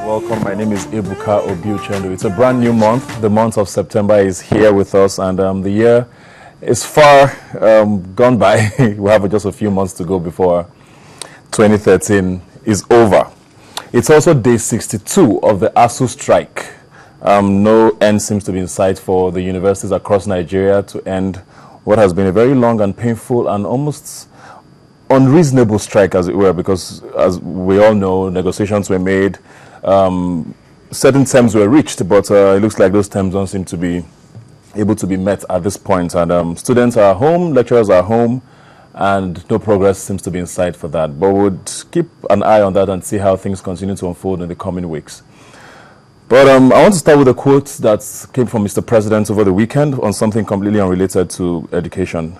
Welcome. My name is Ebuka Obiuchendu. It's a brand new month. The month of September is here with us, and the year is far gone by. We have just a few months to go before 2013 is over. It's also day 62 of the ASU strike. No end seems to be in sight for the universities across Nigeria to end what has been a very long and painful and almost unreasonable strike, as it were, because as we all know, negotiations were made, certain terms were reached, but it looks like those terms don't seem to be able to be met at this point. And students are home, lecturers are home, and no progress seems to be in sight for that. But we'll keep an eye on that and see how things continue to unfold in the coming weeks. But I want to start with a quote that came from Mr. President over the weekend on something completely unrelated to education.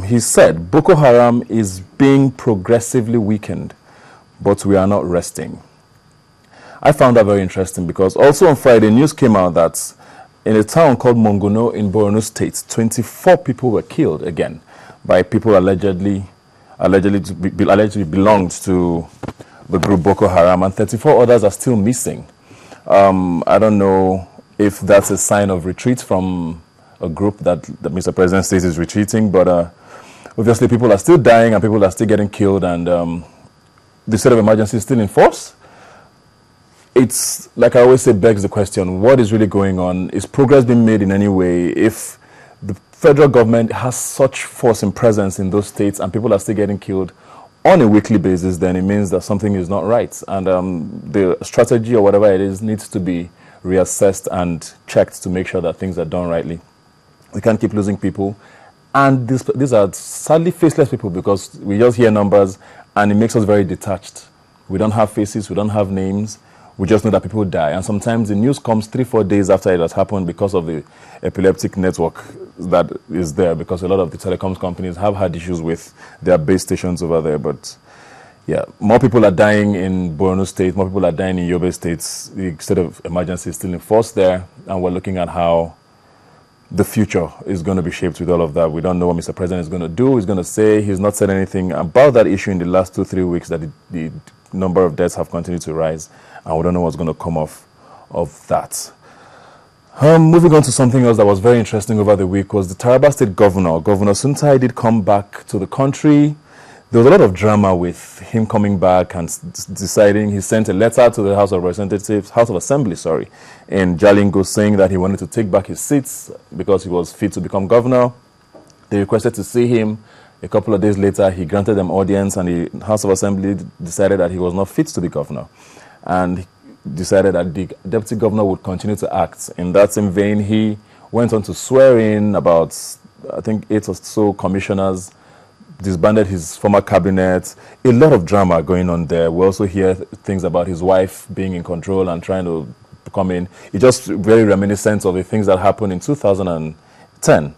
He said, "Boko Haram is being progressively weakened, but we are not resting." I found that very interesting because also on Friday, news came out that in a town called Mongono in Borno State, 24 people were killed again by people allegedly belonged to the group Boko Haram, and 34 others are still missing. I don't know if that's a sign of retreat from a group that Mr. President says is retreating, but obviously people are still dying and people are still getting killed, and the state of emergency is still in force. It's, like I always say, begs the question, what is really going on? Is progress being made in any way? If the federal government has such force and presence in those states and people are still getting killed on a weekly basis, then it means that something is not right. And the strategy or whatever it is needs to be reassessed and checked to make sure that things are done rightly. We can't keep losing people. And these are sadly faceless people, because we just hear numbers and it makes us very detached. We don't have faces, we don't have names. We just know that people die. And sometimes the news comes 3-4 days after it has happened because of the epileptic network that is there, because a lot of the telecoms companies have had issues with their base stations over there. But yeah, more people are dying in Borno State, more people are dying in Yobe States. The state of emergency is still in force there, and we're looking at how the future is going to be shaped with all of that. We don't know what Mr. President is going to do. He's going to say. He's not said anything about that issue in the last 2-3 weeks, that the number of deaths have continued to rise, and we don't know what's going to come off of that. Moving on to something else that was very interesting over the week was the Taraba State Governor. Governor Suntai did come back to the country. There was a lot of drama with him coming back and deciding. He sent a letter to the House of Assembly, in Jalingo, saying that he wanted to take back his seats because he was fit to become governor. They requested to see him. A couple of days later, he granted them audience, and the House of Assembly decided that he was not fit to be governor, and he decided that the deputy governor would continue to act. In that same vein, he went on to swear in about, I think, 8 or so commissioners, disbanded his former cabinet. A lot of drama going on there. We also hear things about his wife being in control and trying to come in. It's just very reminiscent of the things that happened in 2010